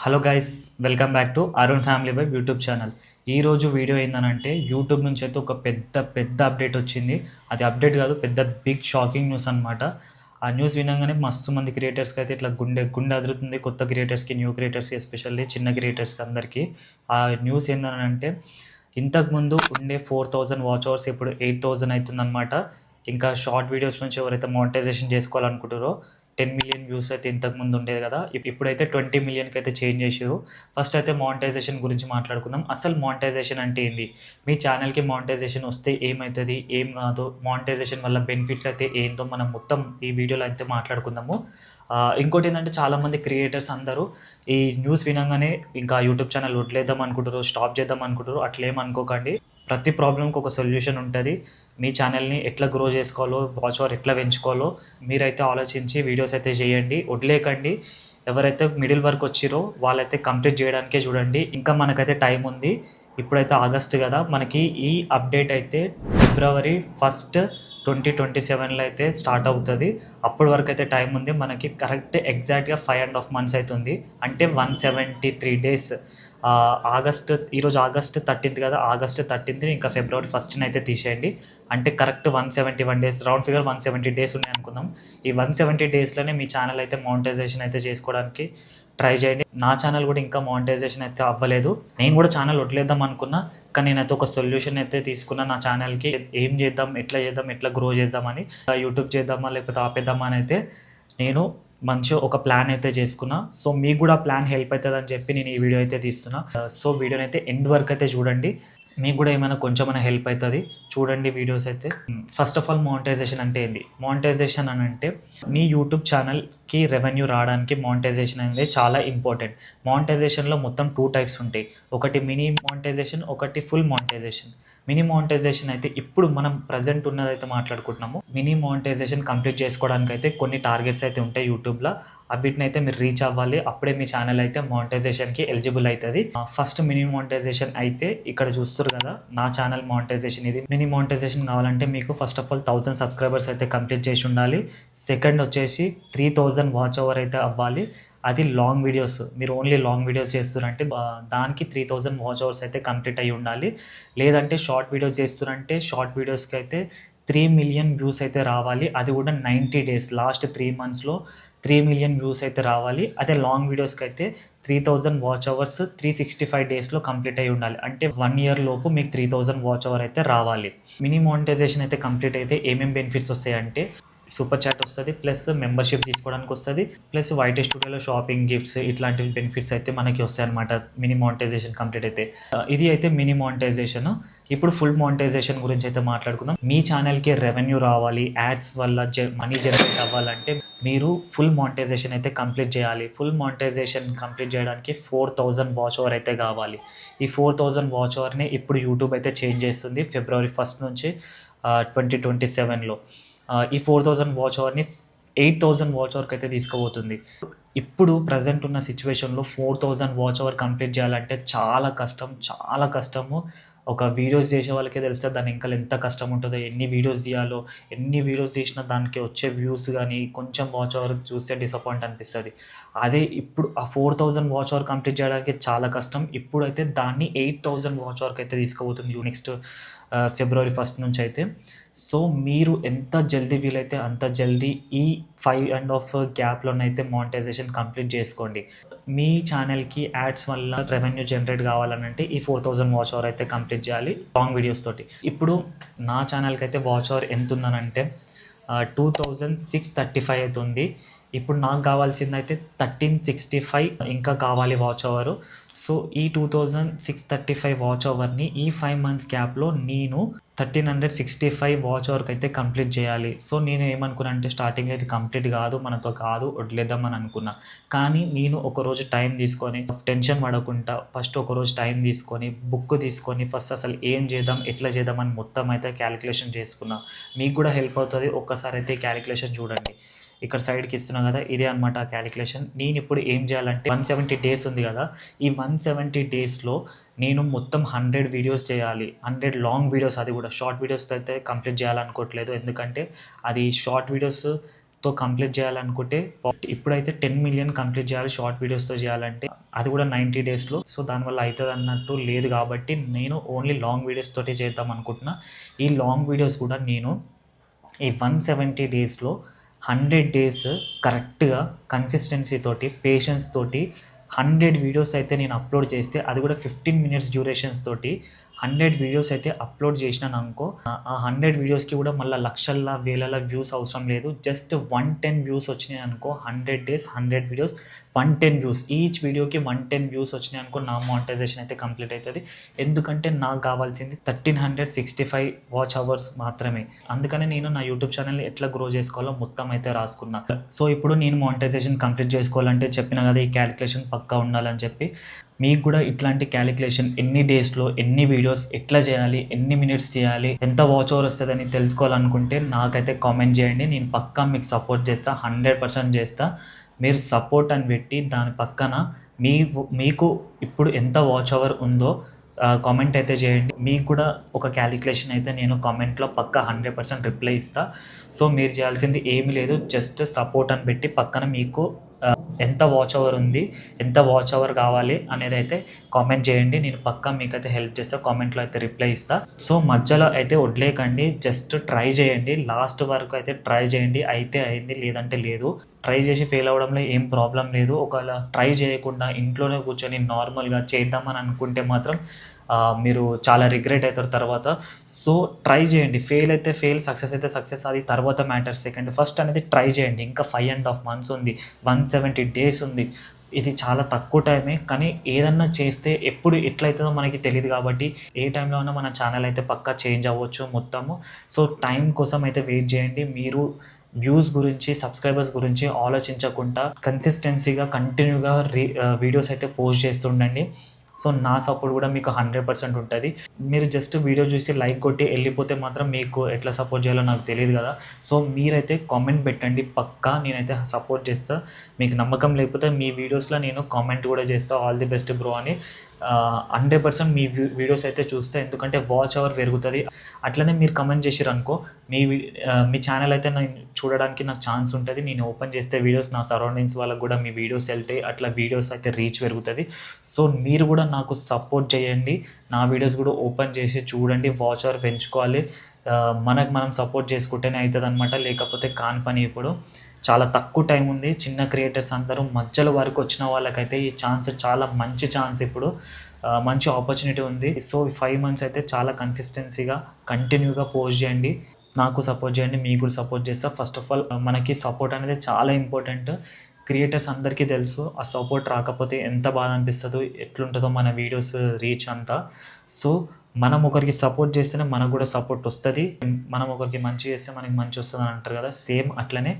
Hello guys, welcome back to Arun family vibe YouTube channel. ఈరోజు video ఏంటంటే YouTube నుంచి అయితే ఒక పెద్ద అప్డేట్ వచ్చింది. అది అప్డేట్ కాదు, పెద్ద బిగ్ షాకింగ్ న్యూస్ అనమాట. ఆ న్యూస్ వినగానే మస్తు మంది క్రియేటర్స్కి అయితే ఇట్లా గుండె గుండె అదురుతుంది. కొత్త క్రియేటర్స్కి, న్యూ క్రియేటర్స్కి, ఎస్పెషల్లీ చిన్న క్రియేటర్స్కి అందరికీ. ఆ న్యూస్ ఏంటంటే ఇంతకుముందు ఉండే 4000 వాచ్ అవర్స్ ఇప్పుడు 8000 అవుతుందన్నమాట. ఇంకా షార్ట్ వీడియోస్ నుంచి ఎవరైతే మానిటైజేషన్ చేసుకోవాలనుకుంటారో 10 మిలియన్ వ్యూస్ అయితే ఇంతకుముందు ఉండేది కదా, ఇప్పుడైతే 20 మిలియన్కి అయితే చేంజ్ చేసారు. ఫస్ట్ అయితే మానిటైజేషన్ గురించి మాట్లాడుకుందాం. అసలు మానిటైజేషన్ అంటే ఏంది, మీ ఛానల్కి మానిటైజేషన్ వస్తే ఏమవుతుంది, ఏం కాదు, మానిటైజేషన్ వల్ల బెనిఫిట్స్ అయితే ఏందో మనం మొత్తం ఈ వీడియోలో అయితే మాట్లాడుకుందాము. ఇంకోటి ఏంటంటే చాలామంది క్రియేటర్స్ అందరూ ఈ న్యూస్ వినంగానే ఇంకా యూట్యూబ్ ఛానల్ వదిలేద్దాం అనుకుంటారు, స్టాప్ చేద్దాం అనుకుంటారు. అట్లేం అనుకోకండి. ప్రతి ప్రాబ్లంకి ఒక సొల్యూషన్ ఉంటుంది. మీ ఛానల్ని ఎట్లా గ్రో చేసుకోవాలో, వాచ్ అవర్ ఎట్లా పెంచుకోవాలో మీరైతే ఆలోచించి వీడియోస్ అయితే చేయండి, వదిలేకండి. ఎవరైతే మిడిల్ వరకు వచ్చిరో వాళ్ళైతే కంప్లీట్ చేయడానికే చూడండి. ఇంకా మనకైతే టైం ఉంది. ఇప్పుడైతే ఆగస్ట్ కదా, మనకి ఈ అప్డేట్ అయితే ఫిబ్రవరి 1 2027లో అయితే స్టార్ట్ అవుతుంది. అప్పటి వరకు అయితే టైం ఉంది మనకి. కరెక్ట్ ఎగ్జాక్ట్గా 5.5 months అవుతుంది, అంటే 173 days. ఈరోజు ఆగస్ట్ 13th కదా, ఆగస్ట్ 13th ఇంకా ఫిబ్రవరి 1st అయితే తీసేయండి. అంటే correct 171 days, round figure 170 days ఉన్నాయి అనుకుందాం. ఈ 170 daysలోనే మీ ఛానల్ అయితే మానిటైజేషన్ అయితే చేసుకోవడానికి ట్రై చేయండి. నా ఛానల్ కూడా ఇంకా మానిటైజేషన్ అయితే అవ్వలేదు. నేను కూడా ఛానల్ వదిలేద్దాం అనుకున్నా, కానీ నేనైతే ఒక సొల్యూషన్ అయితే తీసుకున్నా నా ఛానల్కి. ఏం చేద్దాం, ఎట్లా గ్రో చేద్దామని, యూట్యూబ్ చేద్దామా లేకపోతే ఆపేద్దామా అని అయితే నేను మంచిగా ఒక ప్లాన్ అయితే చేసుకున్నా. సో మీకు కూడా ప్లాన్ హెల్ప్ అవుతుంది అని చెప్పి నేను ఈ వీడియో అయితే తీస్తున్నా. సో వీడియోని అయితే ఎండ్ వరకు అయితే చూడండి, మీకు కూడా ఏమైనా కొంచెమైనా హెల్ప్ అవుతుంది. చూడండి వీడియోస్ అయితే. ఫస్ట్ ఆఫ్ ఆల్ మానిటైజేషన్ అంటే ఏంది? మానిటైజేషన్ అని అంటే నీ యూట్యూబ్ ఛానల్కి రెవెన్యూ రావడానికి మానిటైజేషన్ అనేది చాలా ఇంపార్టెంట్. మానిటైజేషన్లో మొత్తం 2 types ఉంటాయి. ఒకటి మినీ మానిటైజేషన్, ఒకటి ఫుల్ మానిటైజేషన్. మినీ మానిటైజేషన్ అయితే ఇప్పుడు మనం ప్రజెంట్ ఉన్నదైతే మాట్లాడుకుంటున్నాము. మినీ మానిటైజేషన్ కంప్లీట్ చేసుకోవడానికి అయితే కొన్ని టార్గెట్స్ అయితే ఉంటాయి యూట్యూబ్లో. వీటిని అయితే మీరు రీచ్ అవ్వాలి, అప్పుడే మీ ఛానల్ అయితే మానిటైజేషన్కి ఎలిజిబుల్ అవుతుంది. ఫస్ట్ మినీ మానిటైజేషన్ అయితే ఇక్కడ చూస్తారు కదా, నా ఛానల్ మానిటైజేషన్ ఇది. మినీ మానిటైజేషన్ కావాలంటే మీకు ఫస్ట్ ఆఫ్ ఆల్ 1000 subscribers అయితే కంప్లీట్ చేసి ఉండాలి. సెకండ్ వచ్చేసి 3000 వాచ్ అవర్ అయితే అవ్వాలి. అది లాంగ్ వీడియోస్, మీరు ఓన్లీ లాంగ్ వీడియోస్ చేస్తున్నారంటే దానికి 3000 వాచ్ అవర్స్ అయితే కంప్లీట్ అయ్యి ఉండాలి. లేదంటే షార్ట్ వీడియోస్ చేస్తున్నారంటే షార్ట్ వీడియోస్కి అయితే 3 million వ్యూస్ అయితే రావాలి. అది కూడా 90 days, లాస్ట్ 3 monthsలో 3 million వ్యూస్ అయితే రావాలి. అదే లాంగ్ వీడియోస్కి అయితే 3000 వాచ్ అవర్స్ 365 daysలో కంప్లీట్ అయ్యి ఉండాలి. అంటే 1 year లోపు మీకు 3000 వాచ్ అవర్ అయితే రావాలి. మినీ మానిటైజేషన్ అయితే కంప్లీట్ అయితే ఏమేమి బెనిఫిట్స్ వస్తాయంటే సూపర్ చాట్ వస్తుంది, ప్లస్ మెంబర్షిప్ తీసుకోవడానికి వస్తుంది, ప్లస్ వైట్ స్టూడియోలో షాపింగ్, గిఫ్ట్స్ ఇట్లాంటి బెనిఫిట్స్ అయితే మనకి వస్తాయి అనమాట మినీ మానిటైజేషన్ కంప్లీట్ అయితే. ఇది అయితే మినీ మానిటైజేషన్. ఇప్పుడు ఫుల్ మానిటైజేషన్ గురించి అయితే మాట్లాడుకుందాం. మీ ఛానల్కి రెవెన్యూ రావాలి, యాడ్స్ వల్ల మనీ జనరేట్ అవ్వాలంటే మీరు ఫుల్ మానిటైజేషన్ అయితే కంప్లీట్ చేయాలి. ఫుల్ మానిటైజేషన్ కంప్లీట్ చేయడానికి 4000 వాచ్ అవర్ అయితే కావాలి. ఈ 4000 వాచ్ అవర్ని ఇప్పుడు యూట్యూబ్ అయితే చేంజ్ చేస్తుంది ఫిబ్రవరి 1 నుంచి 2027లో. ఈ 4000 వాచ్ అవర్ని 8000 వాచ్ అవర్కి అయితే తీసుకుపోతుంది. ఇప్పుడు ప్రజెంట్ ఉన్న సిచ్యువేషన్లో 4000 వాచ్ అవర్ కంప్లీట్ చేయాలంటే చాలా కష్టము. ఒక వీడియోస్ చేసే వాళ్ళకే తెలుస్తుంది దాని ఇంకా ఎంత కష్టం ఉంటుందో. ఎన్ని వీడియోస్ తీసినా దానికి వచ్చే వ్యూస్ కానీ కొంచెం వాచ్ అవర్ చూస్తే డిసప్పాయింట్ అనిపిస్తుంది. అదే ఇప్పుడు ఆ 4000 వాచ్ అవర్ కంప్లీట్ చేయడానికి చాలా కష్టం. ఇప్పుడైతే దాన్ని 8000 వాచ్ అవర్కి అయితే తీసుకుపోతుంది నెక్స్ట్ ఫిబ్రవరి 1 నుంచి అయితే. సో మీరు ఎంత జల్దీ వీలైతే అంత జల్దీ ఈ 5.5 గ్యాప్లోనైతే మానిటైజేషన్ కంప్లీట్ చేసుకోండి. మీ ఛానల్కి యాడ్స్ వల్ల రెవెన్యూ జనరేట్ కావాలనంటే ఈ 4000 వాచ్ అవర్ అయితే కంప్లీట్ చేయాలి లాంగ్ వీడియోస్ తోటి. ఇప్పుడు నా ఛానల్కి అయితే వాచ్ అవర్ ఎంత ఉందనంటే 2635 అయితే ఉంది. ఇప్పుడు నాకు కావాల్సింది అయితే 1365 ఇంకా కావాలి వాచ్ అవర్. సో ఈ 2635 వాచ్ అవర్ని ఈ 5 months గ్యాప్లో నేను 1365 వాచ్ అవర్కి అయితే కంప్లీట్ చేయాలి. సో నేను ఏమనుకున్నా అంటే స్టార్టింగ్ అయితే కంప్లీట్ కాదు, మనతో కాదు, వదిలేద్దామని అనుకున్నా. కానీ నేను ఒకరోజు టైం తీసుకొని, టెన్షన్ పడకుండా ఫస్ట్ ఒకరోజు టైం తీసుకొని, బుక్ తీసుకొని ఫస్ట్ అసలు ఏం చేద్దాం, ఎట్లా చేద్దామని మొత్తం అయితే క్యాలిక్యులేషన్ చేసుకున్నా. మీకు కూడా హెల్ప్ అవుతుంది, ఒక్కసారి అయితే క్యాలిక్యులేషన్ చూడండి. ఇక్కడ సైడ్కి ఇస్తున్నాం కదా, ఇదే అనమాట ఆ క్యాలిక్యులేషన్. నేను ఇప్పుడు ఏం చేయాలంటే 170 days ఉంది కదా, ఈ 170 daysలో నేను మొత్తం 100 వీడియోస్ చేయాలి. 100 లాంగ్ వీడియోస్, అది కూడా షార్ట్ వీడియోస్ అయితే కంప్లీట్ చేయాలనుకోవట్లేదు. ఎందుకంటే అది షార్ట్ వీడియోస్ కంప్లీట్ చేయాలనుకుంటే ఇప్పుడైతే 10 మిలియన్ కంప్లీట్ చేయాలి షార్ట్ వీడియోస్తో చేయాలంటే, అది కూడా 90 డేస్లో. సో దానివల్ల అవుతుంది అన్నట్టు లేదు కాబట్టి నేను ఓన్లీ లాంగ్ వీడియోస్ తోటి చేద్దాం అనుకుంటున్నా. ఈ లాంగ్ వీడియోస్ కూడా నేను ఈ 170 డేస్లో 100 డేస్ కరెక్ట్గా కన్సిస్టెన్సీ తోటి, పేషెన్స్ తోటి 100 వీడియోస్ అయితే నేను అప్లోడ్ చేస్తే, అది కూడా 15 మినిట్స్ డ్యూరేషన్స్ తోటి 100 వీడియోస్ అయితే అప్లోడ్ చేసినాను అనుకో, ఆ 100 వీడియోస్కి కూడా మళ్ళీ లక్షల వేల వ్యూస్ అవసరం లేదు. జస్ట్ 110 వ్యూస్ వచ్చినాయి అనుకో, 100 డేస్ 100 వీడియోస్ 110 వ్యూస్, ఈచ్ వీడియోకి 110 వ్యూస్ వచ్చినాయి అనుకో, నా మానిటైజేషన్ అయితే కంప్లీట్ అవుతుంది. ఎందుకంటే నాకు కావాల్సింది 1365 వాచ్ అవర్స్ మాత్రమే. అందుకని నేను నా యూట్యూబ్ ఛానల్ని ఎట్లా గ్రో చేసుకోవాలో మొత్తం అయితే రాసుకున్నా. సో ఇప్పుడు నేను మానిటైజేషన్ కంప్లీట్ చేసుకోవాలంటే చెప్పిన కదా, ఈ క్యాలిక్యులేషన్ పక్కా ఉండాలని చెప్పి. మీకు కూడా ఇట్లాంటి క్యాలిక్యులేషన్ ఎన్ని డేస్లో ఎన్ని వీడియోస్ ఎట్లా చేయాలి, ఎన్ని మినిట్స్ చేయాలి, ఎంత వాచ్ అవర్ వస్తుందని తెలుసుకోవాలనుకుంటే నాకైతే కామెంట్ చేయండి. నేను పక్కా మీకు సపోర్ట్ చేస్తా, 100% చేస్తా. మీరు సపోర్ట్ అని పెట్టి దాని పక్కన మీకు ఇప్పుడు ఎంత వాచ్ అవర్ ఉందో కామెంట్ అయితే చేయండి. మీకు కూడా ఒక క్యాలిక్యులేషన్ అయితే నేను కామెంట్లో పక్కా 100% రిప్లై ఇస్తా. సో మీరు చేయాల్సింది ఏమీ లేదు, జస్ట్ సపోర్ట్ అని పెట్టి పక్కన మీకు ఎంత వాచ్ అవర్ ఉంది, ఎంత వాచ్ అవర్ కావాలి అనేది అయితే కామెంట్ చేయండి. నేను పక్కా మీకైతే హెల్ప్ చేస్తా, కామెంట్లో అయితే రిప్లై ఇస్తా. సో మధ్యలో అయితే వదిలేకండి, జస్ట్ ట్రై చేయండి, లాస్ట్ వరకు అయితే ట్రై చేయండి. అయితే అయింది, లేదంటే లేదు. ట్రై చేసి ఫెయిల్ అవ్వడంలో ఏం ప్రాబ్లం లేదు. ఒకవేళ ట్రై చేయకుండా ఇంట్లోనే కూర్చొని నార్మల్గా చేద్దామని అనుకుంటే మాత్రం మీరు చాలా రిగ్రెట్ అవుతారు తర్వాత. సో ట్రై చేయండి, ఫెయిల్ అయితే ఫెయిల్, సక్సెస్ అయితే సక్సెస్, అది తర్వాత మ్యాటర్. సెకండ్, ఫస్ట్ అనేది ట్రై చేయండి. ఇంకా 5.5 months ఉంది, 170 days ఉంది. ఇది చాలా తక్కువ టైమే, కానీ ఏదన్నా చేస్తే ఎప్పుడు ఎట్లయితుందో మనకి తెలియదు కాబట్టి ఏ టైంలో ఉన్నా మన ఛానల్ అయితే పక్కా చేంజ్ అవ్వచ్చు మొత్తము. సో టైం కోసం అయితే వెయిట్ చేయండి. మీరు వ్యూస్ గురించి, సబ్స్క్రైబర్స్ గురించి ఆలోచించకుండా కన్సిస్టెన్సీగా కంటిన్యూగా వీడియోస్ అయితే పోస్ట్ చేస్తుండండి. సో నా సపోర్ట్ కూడా మీకు 100% ఉంటుంది. మీరు జస్ట్ వీడియో చూసి లైక్ కొట్టి వెళ్ళిపోతే మాత్రం మీకు ఎట్లా సపోర్ట్ చేయాలో నాకు తెలియదు కదా. సో మీరైతే కామెంట్ పెట్టండి, పక్కా నేనైతే సపోర్ట్ చేస్తా. మీకు నమ్మకం లేకపోతే మీ వీడియోస్లో నేను కామెంట్ కూడా చేస్తా, ఆల్ ది బెస్ట్ బ్రో అని. 100% మీ వీడియోస్ అయితే చూస్తే, ఎందుకంటే వాచ్ అవర్ పెరుగుతుంది. అట్లనే మీరు కమెంట్ చేసిరు అనుకో, మీ ఛానల్ అయితే నేను చూడడానికి నాకు ఛాన్స్ ఉంటుంది. నేను ఓపెన్ చేస్తే వీడియోస్, నా సరౌండింగ్స్ వాళ్ళకు కూడా మీ వీడియోస్ వెళ్తాయి, అట్లా వీడియోస్ అయితే రీచ్ పెరుగుతుంది. సో మీరు కూడా నాకు సపోర్ట్ చేయండి, నా వీడియోస్ కూడా ఓపెన్ చేసి చూడండి, వాచ్ అవర్ పెంచుకోవాలి. మనకు మనం సపోర్ట్ చేసుకుంటేనే అవుతుంది అనమాట, లేకపోతే కాని పని. ఇప్పుడు చాలా తక్కువ టైం ఉంది. చిన్న క్రియేటర్స్ అందరూ మధ్యలో వరకు వచ్చిన వాళ్ళకైతే ఈ ఛాన్స్ చాలా మంచి ఛాన్స్, ఇప్పుడు మంచి ఆపర్చునిటీ ఉంది. సో 5 months అయితే చాలా కన్సిస్టెన్సీగా కంటిన్యూగా పోస్ట్ చేయండి, నాకు సపోర్ట్ చేయండి, మీకు కూడా సపోర్ట్ చేస్తా. ఫస్ట్ ఆఫ్ ఆల్ మనకి సపోర్ట్ అనేది చాలా ఇంపార్టెంట్. క్రియేటర్స్ అందరికీ తెలుసు, ఆ సపోర్ట్ రాకపోతే ఎంత బాధ అనిపిస్తుందో, ఎట్లుంటుందో మన వీడియోస్ రీచ్ అంతా. సో మనం ఒకరికి సపోర్ట్ చేస్తేనే మనకు కూడా సపోర్ట్ వస్తుంది. మనం ఒకరికి మంచి చేస్తే మనకి మంచి వస్తుంది అని అంటారు కదా, సేమ్ అట్లనే.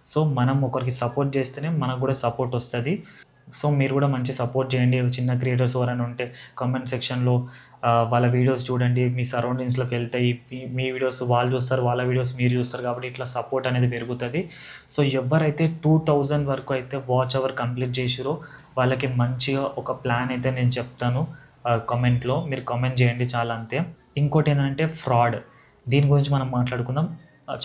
సో మనం ఒకరికి సపోర్ట్ చేస్తేనే మనకు కూడా సపోర్ట్ వస్తుంది. సో మీరు కూడా మంచి సపోర్ట్ చేయండి. చిన్న క్రియేటర్స్ ఎవరైనా ఉంటే కామెంట్ సెక్షన్లో వాళ్ళ వీడియోస్ చూడండి, మీ సరౌండింగ్స్లోకి వెళ్తాయి. మీ వీడియోస్ వాళ్ళు చూస్తారు, వాళ్ళ వీడియోస్ మీరు చూస్తారు, కాబట్టి ఇట్లా సపోర్ట్ అనేది పెరుగుతుంది. సో ఎవరైతే 2000 వరకు అయితే వాచ్ అవర్ కంప్లీట్ చేసిరో వాళ్ళకి మంచిగా ఒక ప్లాన్ అయితే నేను చెప్తాను. కామెంట్లో మీరు కామెంట్ చేయండి, చాలా అంతే. ఇంకోటి ఏంటంటే ఫ్రాడ్, దీని గురించి మనం మాట్లాడుకుందాం.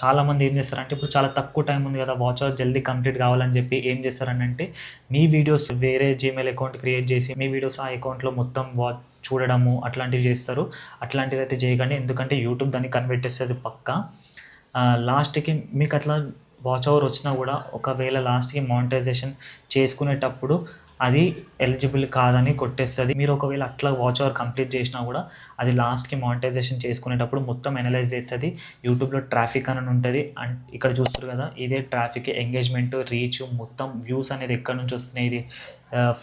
చాలామంది ఏం చేస్తారంటే, ఇప్పుడు చాలా తక్కువ టైం ఉంది కదా, వాచ్ అవర్ జల్దీ కంప్లీట్ కావాలని చెప్పి ఏం చేస్తారనంటే, మీ వీడియోస్ వేరే జీమెయిల్ అకౌంట్ క్రియేట్ చేసి మీ వీడియోస్ ఆ అకౌంట్లో మొత్తం చూడడము అట్లాంటివి చేస్తారు. అట్లాంటిది అయితే చేయకండి, ఎందుకంటే యూట్యూబ్ దాన్ని కన్వర్ట్ చేస్తుంది పక్కా. లాస్ట్కి మీకు అట్లా వాచ్ అవర్ వచ్చినా కూడా, ఒకవేళ లాస్ట్కి మానిటైజేషన్ చేసుకునేటప్పుడు అది ఎలిజిబుల్ కాదని కొట్టేస్తుంది. మీరు ఒకవేళ అట్లా వాచ్ అవర్ కంప్లీట్ చేసినా కూడా అది లాస్ట్కి మానిటైజేషన్ చేసుకునేటప్పుడు మొత్తం అనలైజ్ చేస్తుంది. యూట్యూబ్లో ట్రాఫిక్ అని ఉంటుంది, అండ్ ఇక్కడ చూస్తారు కదా, ఇదే ట్రాఫిక్, ఎంగేజ్మెంట్, రీచ్, మొత్తం వ్యూస్ అనేది ఎక్కడి నుంచి వస్తున్నాయి, ఇది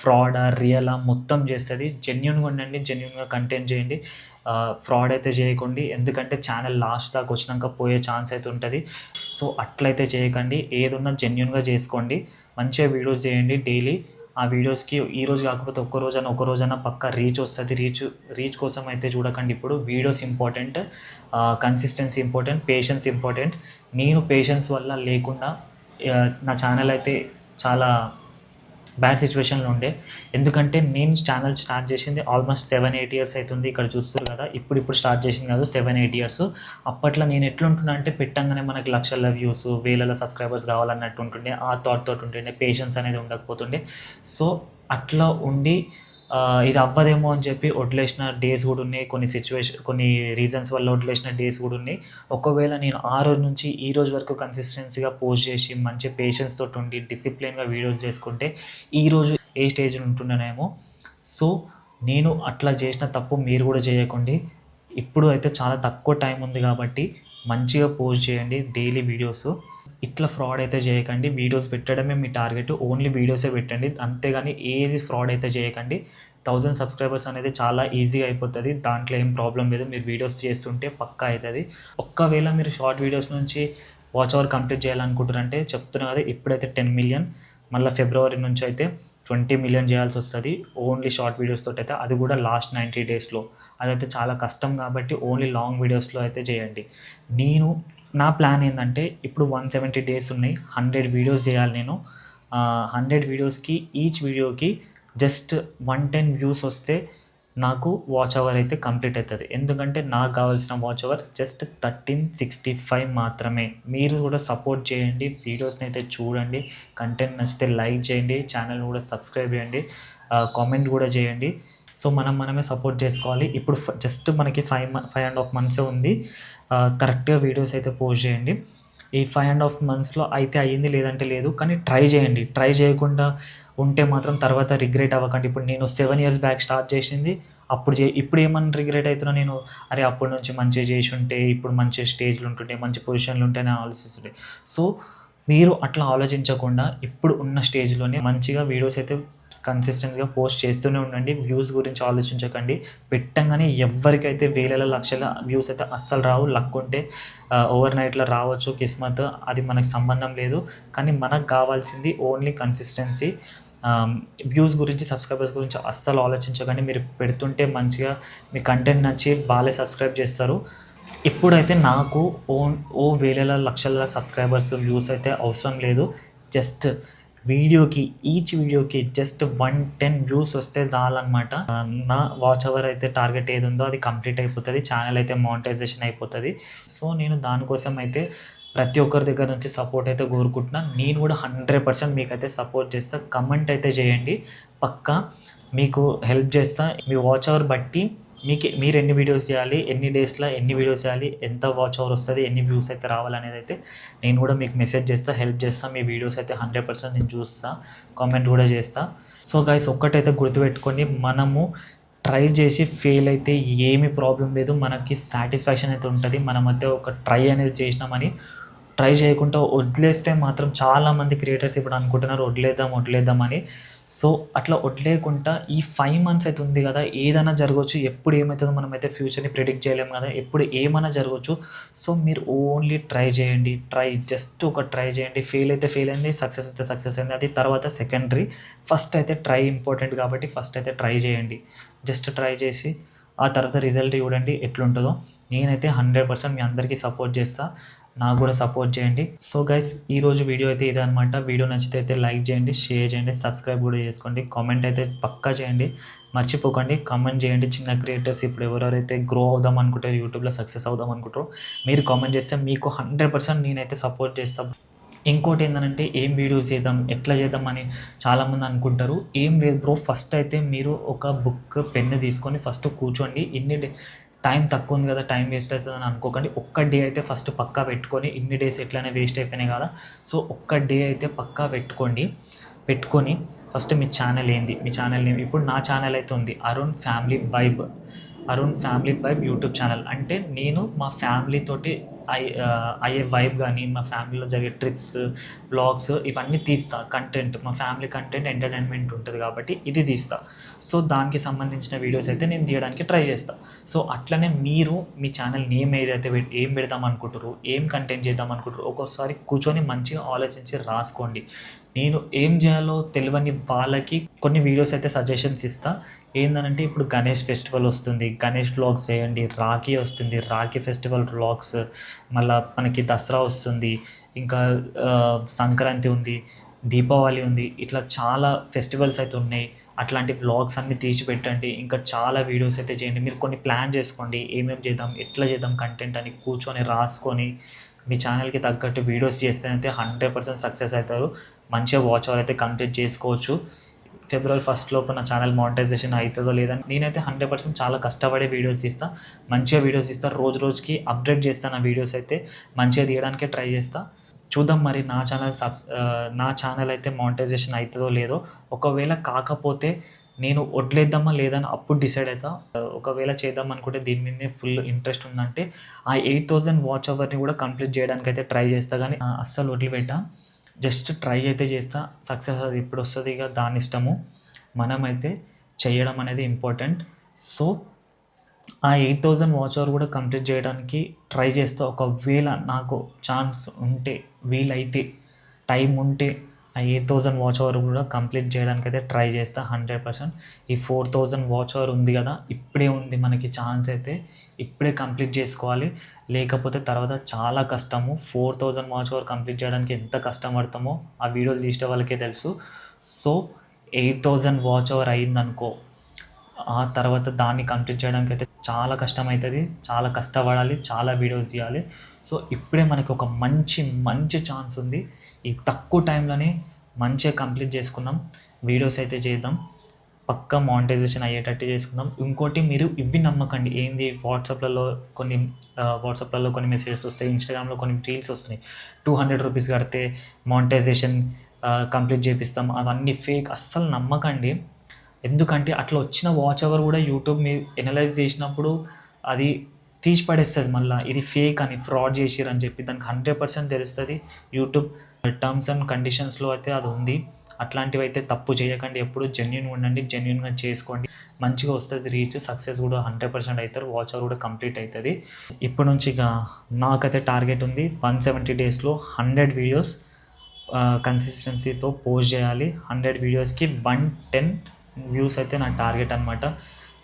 ఫ్రాడా రియలా మొత్తం చేస్తుంది. జెన్యూన్గా ఉండండి, జెన్యూన్గా కంటెంట్ చేయండి, ఫ్రాడ్ అయితే చేయకండి, ఎందుకంటే ఛానల్ లాస్ట్ దాకా వచ్చినాక పోయే ఛాన్స్ అయితే ఉంటుంది. సో అట్లయితే చేయకండి, ఏదున్నా జెన్యూన్గా చేసుకోండి, మంచిగా వీడియోస్ చేయండి డైలీ. ఆ వీడియోస్కి ఈరోజు కాకపోతే ఒక రోజైనా పక్కా రీచ్ వస్తుంది. రీచ్ కోసం అయితే చూడకండి. ఇప్పుడు videos important, consistency important, patience important. నేను పేషెన్స్ వల్ల లేకుండా నా ఛానల్ అయితే చాలా బ్యాడ్ సిచ్యువేషన్లో ఉండే. ఎందుకంటే నేను ఛానల్ స్టార్ట్ చేసింది ఆల్మోస్ట్ 7-8 ఇయర్స్ అవుతుంది. ఇక్కడ చూస్తారు కదా, ఇప్పుడు స్టార్ట్ చేసింది కాదు, 7-8 ఇయర్స్. అప్పట్లో నేను ఎట్లుంటున్నా అంటే పెట్టంగానే మనకి లక్షల వ్యూస్, వేల సబ్స్క్రైబర్స్ కావాలన్నట్టు ఉంటుండే. ఆ థాట్ తోటి ఉంటుండే, పేషెన్స్ అనేది ఉండకపోతుండే. సో అట్లా ఉండి ఇది అవ్వదేమో అని చెప్పి వదిలేసిన డేస్ కూడా ఉన్నాయి. కొన్ని రీజన్స్ వల్ల వదిలేసిన డేస్ కూడా ఉన్నాయి. ఒకవేళ నేను ఆ రోజు నుంచి ఈ రోజు వరకు కన్సిస్టెన్సీగా పోస్ట్ చేసి మంచి పేషెన్స్ తోటి ఉండి డిసిప్లిన్గా వీడియోస్ చేసుకుంటే ఈరోజు ఏ స్టేజ్ ఉంటుండేనేమో. సో నేను అట్లా చేసిన తప్పు మీరు కూడా చేయకండి. ఇప్పుడు అయితే చాలా తక్కువ టైం ఉంది కాబట్టి మంచిగా పోస్ట్ చేయండి డైలీ వీడియోస్. ఇట్లా ఫ్రాడ్ అయితే చేయకండి. వీడియోస్ పెట్టడమే మీ టార్గెట్, ఓన్లీ వీడియోసే పెట్టండి. అంతేగాని ఏది ఫ్రాడ్ అయితే చేయకండి. 1000 సబ్స్క్రైబర్స్ అనేది చాలా ఈజీగా అయిపోతుంది. దాంట్లో ఏం ప్రాబ్లం లేదు. మీరు వీడియోస్ చేస్తుంటే పక్కా అవుతుంది. ఒక్కవేళ మీరు షార్ట్ వీడియోస్ నుంచి వాచ్ అవర్ కంప్లీట్ చేయాలనుకుంటారంటే చెప్తున్నా కదా, ఇప్పుడైతే 10 మిలియన్, మళ్ళీ ఫిబ్రవరి నుంచి అయితే 20 మిలియన్ చేయాల్సి వస్తుంది ఓన్లీ షార్ట్ వీడియోస్ తోటి అయితే. అది కూడా లాస్ట్ 90 డేస్లో. అదైతే చాలా కష్టం కాబట్టి ఓన్లీ లాంగ్ వీడియోస్లో అయితే చేయండి. నా ప్లాన్ ఏంటంటే ఇప్పుడు 170 డేస్ ఉన్నాయి, 100 వీడియోస్ చేయాలి నేను. 100 వీడియోస్కి ఈచ్ వీడియోకి జస్ట్ 110 వ్యూస్ వస్తే నాకు వాచ్ అవర్ అయితే కంప్లీట్ అవుతుంది. ఎందుకంటే నాకు కావాల్సిన వాచ్ అవర్ జస్ట్ 1365 మాత్రమే. మీరు కూడా సపోర్ట్ చేయండి, వీడియోస్ని అయితే చూడండి, కంటెంట్ నచ్చితే లైక్ చేయండి, ఛానల్ కూడా సబ్స్క్రైబ్ చేయండి, కామెంట్ కూడా చేయండి. సో మనమే సపోర్ట్ చేసుకోవాలి. ఇప్పుడు జస్ట్ మనకి 5.5 మంత్సే ఉంది. కరెక్ట్గా వీడియోస్ అయితే పోస్ట్ చేయండి. ఈ 5.5 మంత్స్లో అయితే అయ్యింది, లేదంటే లేదు. కానీ ట్రై చేయండి. ట్రై చేయకుండా ఉంటే మాత్రం తర్వాత రిగ్రెట్ అవ్వకండి. ఇప్పుడు నేను 7 ఇయర్స్ బ్యాక్ స్టార్ట్ చేసింది, ఇప్పుడు ఏమన్నా రిగ్రెట్ అవుతున్నా నేను, అరే అప్పటి నుంచి మంచిగా చేసి ఉంటే ఇప్పుడు మంచి స్టేజ్లు ఉంటుంటే, మంచి పొజిషన్లు ఉంటేనే ఆలోచిస్తుంటే. సో మీరు అట్లా ఆలోచించకుండా ఇప్పుడు ఉన్న స్టేజ్లోనే మంచిగా వీడియోస్ అయితే కన్సిస్టెంట్గా పోస్ట్ చేస్తూనే ఉండండి. వ్యూస్ గురించి ఆలోచించకండి. పెట్టంగానే ఎవరికైతే వేల లక్షల వ్యూస్ అయితే అస్సలు రావు. లక్ ఉంటే ఓవర్ నైట్లో రావచ్చు, కిస్మత్, అది మనకు సంబంధం లేదు. కానీ మనకు కావాల్సింది ఓన్లీ కన్సిస్టెన్సీ. వ్యూస్ గురించి, సబ్స్క్రైబర్స్ గురించి అస్సలు ఆలోచించకండి. మీరు పెడుతుంటే మంచిగా మీ కంటెంట్ నచ్చి వాళ్ళే సబ్స్క్రైబ్ చేస్తారు. ఇప్పుడైతే నాకు వేల లక్షల సబ్స్క్రైబర్స్, వ్యూస్ అయితే అవసరం లేదు. జస్ట్ ఈచ్ వీడియోకి జస్ట్ 110 వ్యూస్ వస్తే చాలన్నమాట. నా వాచ్ అవర్ అయితే టార్గెట్ ఏది ఉందో అది కంప్లీట్ అయిపోతుంది. ఛానల్ అయితే మానిటైజేషన్ అయిపోతుంది. సో నేను దానికోసం అయితే ప్రతి ఒక్కరి దగ్గర నుంచి సపోర్ట్ అయితే కోరుకుంటున్నా. నేను కూడా 100% మీకైతే సపోర్ట్ చేస్తా. కమెంట్ అయితే చేయండి, పక్కా మీకు హెల్ప్ చేస్తా. మీ వాచ్ అవర్ బట్టి మీరు ఎన్ని వీడియోస్ చేయాలి, ఎన్ని డేస్లో ఎన్ని వీడియోస్ చేయాలి, ఎంత వాచ్ అవర్ వస్తుంది, ఎన్ని వ్యూస్ అయితే రావాలనేది అయితే నేను కూడా మీకు మెసేజ్ చేస్తా, హెల్ప్ చేస్తా. మీ వీడియోస్ అయితే 100% నేను చూస్తా, కామెంట్ కూడా చేస్తా. సో గైస్, ఒక్కటైతే గుర్తుపెట్టుకొని, మనము ట్రై చేసి ఫెయిల్ అయితే ఏమీ ప్రాబ్లం లేదు, మనకి సాటిస్ఫాక్షన్ అయితే ఉంటుంది. మనమైతే ఒక ట్రై అనేది చేసినామని. ట్రై చేయకుండా వదిలేస్తే మాత్రం చాలామంది క్రియేటర్స్ ఇప్పుడు అనుకుంటున్నారు వదిలేద్దామని. సో అట్లా వదిలేయకుండా ఈ 5 మంత్స్ అయితే ఉంది కదా, ఏదైనా జరగవచ్చు. ఎప్పుడు ఏమవుతుందో మనమైతే ఫ్యూచర్ని ప్రిడిక్ట్ చేయలేము కదా, ఎప్పుడు ఏమైనా జరగవచ్చు. సో మీరు ఓన్లీ ట్రై చేయండి. జస్ట్ ఒక ట్రై చేయండి. ఫెయిల్ అయితే ఫెయిల్ అయింది, సక్సెస్ అయితే సక్సెస్ అయింది, అది తర్వాత సెకండరీ. ఫస్ట్ అయితే ట్రై ఇంపార్టెంట్ కాబట్టి ఫస్ట్ అయితే ట్రై చేయండి. జస్ట్ ట్రై చేసి ఆ తర్వాత రిజల్ట్ చూడండి ఎట్లుంటుందో. నేనైతే 100% మీ అందరికీ సపోర్ట్ చేస్తాను. నాకు కూడా సపోర్ట్ చేయండి. సో గైస్, ఈరోజు వీడియో అయితే ఇదే అనమాట. వీడియో నచ్చితే అయితే లైక్ చేయండి, షేర్ చేయండి, సబ్స్క్రైబ్ కూడా చేసుకోండి, కామెంట్ అయితే పక్కా చేయండి, మర్చిపోకండి. కామెంట్ చేయండి. చిన్న క్రియేటర్స్ ఇప్పుడు ఎవరెవరైతే గ్రో అవుదాం అనుకుంటారో, యూట్యూబ్లో సక్సెస్ అవుదాం అనుకుంటారో, మీరు కామెంట్ చేస్తే మీకు 100% నేనైతే సపోర్ట్ చేస్తాను. ఇంకోటి ఏంటంటే, ఏం వీడియోస్ చేద్దాం, ఎట్లా చేద్దాం అని చాలామంది అనుకుంటారు. ఏం లేదు బ్రో, ఫస్ట్ అయితే మీరు ఒక బుక్, పెన్ను తీసుకొని ఫస్ట్ కూర్చోండి. టైం తక్కువ ఉంది కదా, టైం వేస్ట్ అవుతుందని అనుకోకండి. ఒక్క డే అయితే ఫస్ట్ పక్కా పెట్టుకొని, ఇన్ని డేస్ ఎట్లయినా వేస్ట్ అయిపోయినాయి కదా, సో ఒక్క డే అయితే పక్కా పెట్టుకొని ఫస్ట్ మీ ఛానల్ ఏంది, మీ ఛానల్ నేమ్. ఇప్పుడు నా ఛానల్ అయితే ఉంది Arun family vibe YouTube channel. అంటే నేను మా ఫ్యామిలీతోటి అయ్యే వైబ్ కానీ, మా ఫ్యామిలీలో జరిగే ట్రిప్స్, బ్లాగ్స్, ఇవన్నీ తీస్తా. కంటెంట్, మా ఫ్యామిలీ కంటెంట్, ఎంటర్టైన్మెంట్ ఉంటుంది కాబట్టి ఇది తీస్తా. సో దానికి సంబంధించిన వీడియోస్ అయితే నేను తీయడానికి ట్రై చేస్తా. సో అట్లనే మీరు మీ ఛానల్ నేమ్ ఏదైతే ఏం పెడదాం అనుకుంటారు, ఏం కంటెంట్ చేద్దాం అనుకుంటారు, ఒక్కోసారి కూర్చొని మంచిగా ఆలోచించి రాసుకోండి. నేను ఏం చేయాలో తెలియని వాళ్ళకి కొన్ని వీడియోస్ అయితే సజెషన్స్ ఇస్తా. ఏంటంటే, ఇప్పుడు గణేష్ ఫెస్టివల్ వస్తుంది, గణేష్ వ్లాగ్స్ చేయండి. రాఖీ వస్తుంది, రాఖీ ఫెస్టివల్ వ్లాగ్స్. మళ్ళీ మనకి దసరా వస్తుంది, ఇంకా సంక్రాంతి ఉంది. దీపావళి ఉంది, ఇట్లా చాలా ఫెస్టివల్స్ అయితే ఉన్నాయి. అట్లాంటి వ్లాగ్స్ అన్నీ తీసి పెట్టండి. ఇంకా చాలా వీడియోస్ అయితే చేయండి. మీరు కొన్ని ప్లాన్ చేసుకోండి, ఏమేమి చేద్దాం, ఎట్లా చేద్దాం కంటెంట్ అని కూర్చొని రాసుకొని మీ ఛానల్కి తగ్గట్టు వీడియోస్ చేస్తేనైతే 100% సక్సెస్ అవుతారు. మంచిగా వాచ్ అవర్ అయితే కంప్లీట్ చేసుకోవచ్చు. ఫిబ్రవరి 1 లోపు నా ఛానల్ మానిటైజేషన్ అవుతుందో లేదని నేనైతే 100% చాలా కష్టపడే వీడియోస్ తీస్తా, మంచిగా వీడియోస్ తీస్తా. రోజు రోజుకి అప్డేట్ చేస్తాను. నా వీడియోస్ అయితే మంచిగా తీయడానికే ట్రై చేస్తా. చూద్దాం మరి నా ఛానల్ అయితే మానిటైజేషన్ అవుతుందో లేదో. ఒకవేళ కాకపోతే నేను వదిలేద్దామా లేదని అప్పుడు డిసైడ్ అవుతా. ఒకవేళ చేద్దాం అనుకుంటే దీని మీదనే ఫుల్ ఇంట్రెస్ట్ ఉందంటే ఆ 8000 వాచ్ అవర్ని కూడా కంప్లీట్ చేయడానికి అయితే ట్రై చేస్తా. కానీ అస్సలు వదిలిపెట్టా. జస్ట్ ట్రై అయితే చేస్తా. సక్సెస్ అది ఎప్పుడు వస్తుంది ఇక దాని ఇష్టము. మనమైతే చేయడం అనేది ఇంపార్టెంట్. సో ఆ 8000 వాచ్ అవర్ కూడా కంప్లీట్ చేయడానికి ట్రై చేస్తా. ఒకవేళ నాకు ఛాన్స్ ఉంటే, వీలైతే, టైం ఉంటే ఆ 8000 వాచ్ అవర్ కూడా కంప్లీట్ చేయడానికైతే ట్రై చేస్తా 100%. ఈ 4000 వాచ్ అవర్ ఉంది కదా, ఇప్పుడే ఉంది మనకి ఛాన్స్ అయితే. ఇప్పుడే కంప్లీట్ చేసుకోవాలి, లేకపోతే తర్వాత చాలా కష్టము. 4000 వాచ్ అవర్ కంప్లీట్ చేయడానికి ఎంత కష్టపడతామో ఆ వీడియోలు తీసే వాళ్ళకే తెలుసు. సో 8000 వాచ్ అవర్ అయిందనుకో, ఆ తర్వాత దాన్ని కంప్లీట్ చేయడానికి అయితే చాలా కష్టమవుతుంది. చాలా కష్టపడాలి, చాలా వీడియోస్ తీయాలి. సో ఇప్పుడే మనకి ఒక మంచి ఛాన్స్ ఉంది. ఈ తక్కువ టైంలోనే మంచిగా కంప్లీట్ చేసుకుందాం. వీడియోస్ అయితే చేద్దాం, పక్కా మానిటైజేషన్ అయ్యేటట్టు చేసుకుందాం. ఇంకోటి, మీరు ఇవి నమ్మకండి. ఏంది, వాట్సాప్లలో కొన్ని మెసేజెస్ వస్తాయి, ఇన్స్టాగ్రామ్లో కొన్ని రీల్స్ వస్తున్నాయి. 200 రూపీస్ కడితే మానిటైజేషన్ కంప్లీట్ చేపిస్తాం. అవన్నీ ఫేక్, అస్సలు నమ్మకండి. ఎందుకంటే అట్లా వచ్చిన వాచ్ అవర్ కూడా యూట్యూబ్ మీరు ఎనలైజ్ చేసినప్పుడు అది తీసి పడేస్తుంది మళ్ళీ, ఇది ఫేక్ అని, ఫ్రాడ్ చేసిర్రు అని చెప్పి. దానికి 100% తెలుస్తుంది. యూట్యూబ్ టర్మ్స్ అండ్ కండిషన్స్లో అయితే అది ఉంది. అట్లాంటివి అయితే తప్పు చేయకండి. ఎప్పుడు జెన్యున్గా ఉండండి, జెన్యున్గా చేసుకోండి. మంచిగా వస్తుంది రీచ్, సక్సెస్ కూడా 100% అవుతారు. వాచ్ అవర్ కూడా కంప్లీట్ అవుతుంది. ఇప్పటి నుంచి ఇక నాకైతే టార్గెట్ ఉంది 170 డేస్లో 100 వీడియోస్ కన్సిస్టెన్సీతో పోస్ట్ చేయాలి. 100 వీడియోస్కి 110 వ్యూస్ అయితే నా టార్గెట్ అనమాట.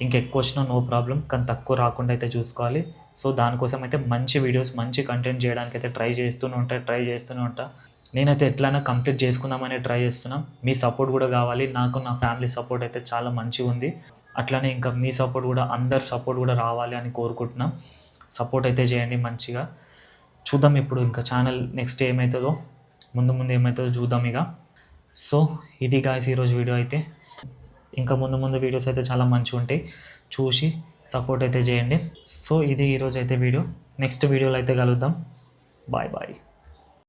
ఇంకెక్కువ వచ్చినా నో ప్రాబ్లం, కానీ తక్కువ రాకుండా అయితే చూసుకోవాలి. సో దానికోసం అయితే మంచి వీడియోస్, మంచి కంటెంట్ చేయడానికి అయితే ట్రై చేస్తూనే ఉంటా. నేనైతే ఎట్లయినా కంప్లీట్ చేసుకుందామని ట్రై చేస్తున్నా. మీ సపోర్ట్ కూడా కావాలి. నాకు నా ఫ్యామిలీ సపోర్ట్ అయితే చాలా మంచిగా ఉంది. అట్లానే ఇంకా మీ సపోర్ట్ కూడా, అందరి సపోర్ట్ కూడా రావాలి అని కోరుకుంటున్నాం. సపోర్ట్ అయితే చేయండి మంచిగా. చూద్దాం ఇప్పుడు ఇంకా ఛానల్ నెక్స్ట్ ఏమవుతుందో, ముందు ఏమవుతుందో చూద్దాం ఇక. సో ఇది గాయ్స్ ఈరోజు వీడియో అయితే. ఇంకా ముందు వీడియోస్ అయితే చాలా మంచిగా ఉంటాయి, చూసి సపోర్ట్ అయితే చేయండి. సో ఇది ఈరోజు అయితే వీడియో. నెక్స్ట్ వీడియోలో అయితే కలుద్దాం. బాయ్.